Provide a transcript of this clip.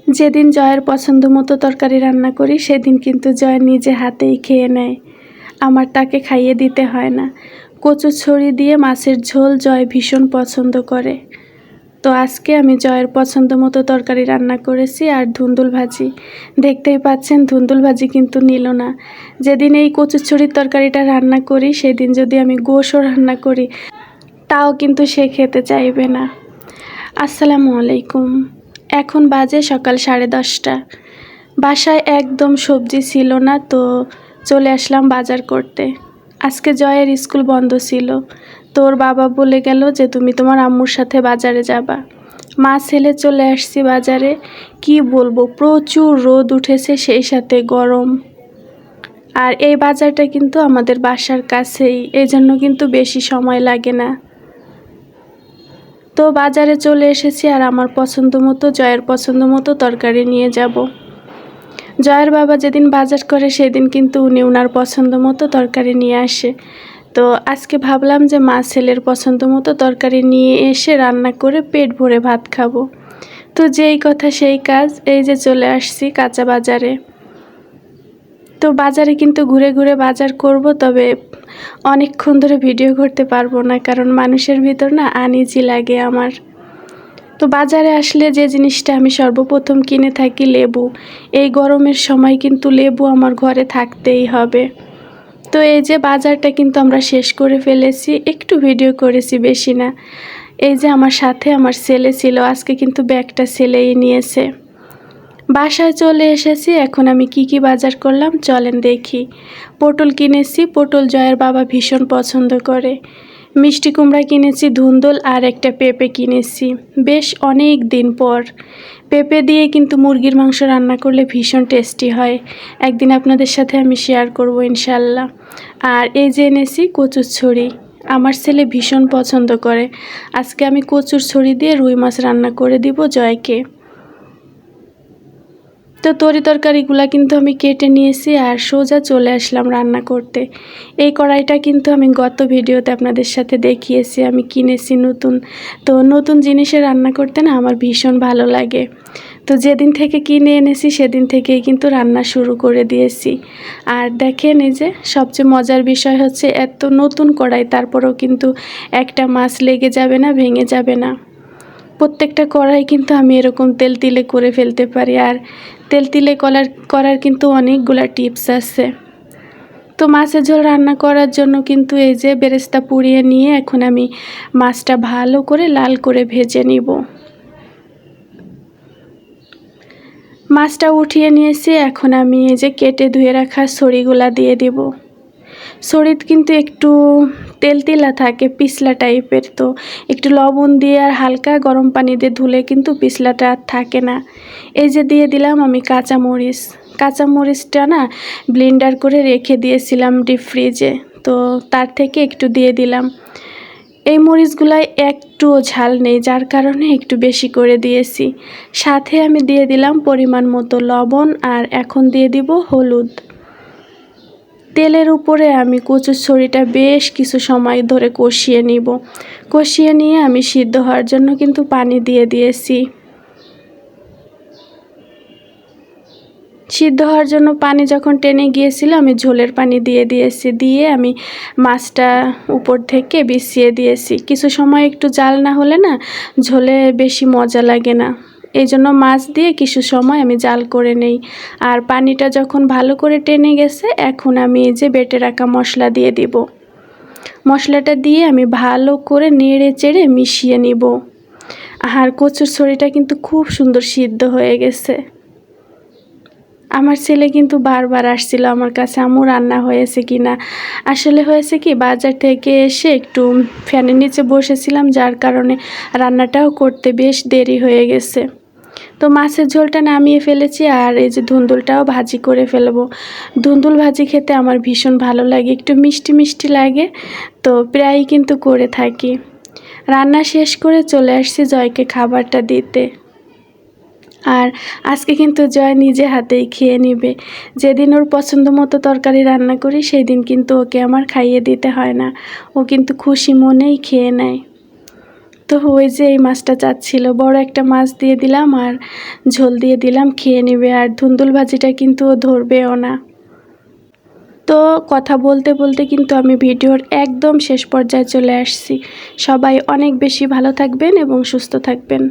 যেদিন জয়ের পছন্দ মতো তরকারি রান্না করি সেদিন কিন্তু জয় নিজে হাতেই খেয়ে নেয়, আমার তাকে খাইয়ে দিতে হয় না। কচুছড়ি দিয়ে মাছের ঝোল জয় ভীষণ পছন্দ করে। তো আজকে আমি জয়ের পছন্দ মতো তরকারি রান্না করেছি আর ধুন্দুল ভাজি। দেখতেই পাচ্ছেন ধুন্দুল ভাজি কিন্তু নিল না। যেদিন এই কচুছড়ির তরকারিটা রান্না করি সেদিন যদি আমি গোশও রান্না করি তাও কিন্তু সে খেতে চাইবে না। আসসালামু আলাইকুম। এখন বাজে সকাল 10:30। বাসায় একদম সবজি ছিল না, তো চলে আসলাম বাজার করতে। আজকে জয়ের স্কুল বন্ধ ছিল, তোর বাবা বলে গেল যে তুমি তোমার আম্মুর সাথে বাজারে যাবা। মা ছেলে চলে আসছি বাজারে। কি বলবো, প্রচুর রোদ উঠেছে, সেই সাথে গরম। আর এই বাজারটা কিন্তু আমাদের বাসার কাছেই, এই জন্য কিন্তু বেশি সময় লাগে না। তো বাজারে চলে এসেছি আর আমার পছন্দ মতো জয়ের পছন্দ মতো তরকারি নিয়ে যাব। জয়ের বাবা যেদিন বাজার করে সেদিন কিন্তু উনি ওনার পছন্দ মতো তরকারি নিয়ে আসে। তো আজকে ভাবলাম যে মা ছেলের পছন্দ মতো তরকারি নিয়ে এসে রান্না করে পেট ভরে ভাত খাবো। তো যেই কথা সেই কাজ, এই যে চলে আসছি কাঁচা বাজারে। তো বাজারে কিন্তু ঘুরে ঘুরে বাজার করব, তবে অনেকক্ষণ ধরে ভিডিও করতে পারবো না, কারণ মানুষের ভিতর না আনইজি লাগে আমার। তো বাজারে আসলে যে জিনিসটা আমি সর্বপ্রথম কিনে থাকি লেবু। এই গরমের সময় কিন্তু লেবু আমার ঘরে থাকতেই হবে। তো এই যে বাজারটা কিন্তু আমরা শেষ করে ফেলেছি, একটু ভিডিও করেছি, বেশি না। এই যে আমার সাথে আমার ছেলে ছিল, আজকে কিন্তু ব্যাগটা ছেলেই নিয়েছে। বাসায় চলে এসেছি, এখন আমি কি বাজার করলাম চলেন দেখি। পটল কিনেছি, পটল জয়ের বাবা ভীষণ পছন্দ করে। মিষ্টি কুমড়া কিনেছি, ধুন্দুল আর একটা পেঁপে কিনেছি। বেশ অনেক দিন পর পেঁপে দিয়ে কিন্তু মুরগির মাংস রান্না করলে ভীষণ টেস্টি হয়। একদিন আপনাদের সাথে আমি শেয়ার করব ইনশাল্লাহ। আর এই যে এনেছি কচুর ছড়ি, আমার ছেলে ভীষণ পছন্দ করে। আজকে আমি কচুর ছড়ি দিয়ে রুই মাছ রান্না করে দিব জয়কে। তো তরকারিগুলো কিন্তু আমি কেটে নিয়েছি আর সোজা চলে আসলাম রান্না করতে। এই কড়াইটা কিন্তু আমি গত ভিডিওতে আপনাদের সাথে দেখিয়েছি, আমি কিনেছি নতুন। তো নতুন জিনিসে রান্না করতে না আমার ভীষণ ভালো লাগে। তো যেদিন থেকে কিনে এনেছি সেদিন থেকেই কিন্তু রান্না শুরু করে দিয়েছি। আর দেখেন, এই যে সবচেয়ে মজার বিষয় হচ্ছে এত নতুন কড়াই, তারপরেও কিন্তু একটা মাছ লেগে যাবে না, ভেঙে যাবে না। প্রত্যেকটা কড়াই কিন্তু আমি এরকম তেল তিলে করে ফেলতে পারি। আর তেল তিলে করার কিন্তু অনেকগুলা টিপস আছে। তো মাছের ঝোল রান্না করার জন্য কিন্তু এই যে বেরেস্তা পুড়িয়ে নিয়ে এখন আমি মাছটা ভালো করে লাল করে ভেজে নিব। মাছটা উঠিয়ে নিয়েছি, এখন আমি এই যে কেটে ধুয়ে রাখা ছড়িগুলা দিয়ে দিব। ছড়িত কিন্তু একটু তেলতেলা থাকে, পিছলা টাইপের। তো একটু লবণ দিয়ে আর হালকা গরম পানি দিয়ে ধুলে কিন্তু পিছলাটা আর থাকে না। এই যে দিয়ে দিলাম আমি কাঁচামরিচটা না ব্লেন্ডার করে রেখে দিয়েছিলাম ডিপ ফ্রিজে, তো তার থেকে একটু দিয়ে দিলাম। এই মরিচগুলায় একটুও ঝাল নেই, যার কারণে একটু বেশি করে দিয়েছি। সাথে আমি দিয়ে দিলাম পরিমাণ মতো লবণ, আর এখন দিয়ে দিব হলুদ। তেলের উপরে আমি কচুর ছড়িটা বেশ কিছু সময় ধরে কষিয়ে নিব। কষিয়ে নিয়ে আমি সিদ্ধ হওয়ার জন্য কিন্তু পানি দিয়ে দিয়েছি। সিদ্ধ হওয়ার জন্য পানি যখন টেনে গিয়েছিল আমি ঝোলের পানি দিয়ে দিয়েছি, দিয়ে আমি মাছটা উপর থেকে বিছিয়ে দিয়েছি। কিছু সময় একটু জাল না হলে না ঝোলে বেশি মজা লাগে না, এই জন্য মাছ দিয়ে কিছু সময় আমি জাল করে নেই। আর পানিটা যখন ভালো করে টেনে গেছে, এখন আমি এই যে বেটে রাখা মশলা দিয়ে দিব। মশলাটা দিয়ে আমি ভালো করে নেড়ে চেড়ে মিশিয়ে নিব। আর কচুর ছড়িটা কিন্তু খুব সুন্দর সিদ্ধ হয়ে গেছে। আমার ছেলে কিন্তু বারবার আসছিল আমার কাছে, আম্মু রান্না হয়েছে কি না। আসলে হয়েছে কি, বাজার থেকে এসে একটু ফ্যানের নিচে বসেছিলাম, যার কারণে রান্নাটাও করতে বেশ দেরি হয়ে গেছে। তো মাছের ঝোলটা নামিয়ে ফেলেছি, আর এই যে ধুন্দুলটাও ভাজি করে ফেলবো। ধুন্দুল ভাজি খেতে আমার ভীষণ ভালো লাগে, একটু মিষ্টি মিষ্টি লাগে, তো প্রায়ই কিন্তু করে থাকি। রান্না শেষ করে চলে আসছি জয়কে খাবারটা দিতে। আর আজকে কিন্তু জয় নিজে হাতেই খেয়ে নেবে। যেদিন ওর পছন্দ মতো তরকারি রান্না করি সেই দিন কিন্তু ওকে আমার খাইয়ে দিতে হয় না, ও কিন্তু খুশি মনেই খেয়ে নেয়। তো ওই যে এই মাছটা চাচ্ছিল, বড় একটা মাছ দিয়ে দিলাম আর ঝোল দিয়ে দিলাম, খেয়ে নেবে। আর ধুন্দুল ভাজিটা কিন্তু ও ধরবেও না। তো কথা বলতে বলতে কিন্তু আমি ভিডিওর একদম শেষ পর্যায়ে চলে আসছি। সবাই অনেক বেশি ভালো থাকবেন এবং সুস্থ থাকবেন।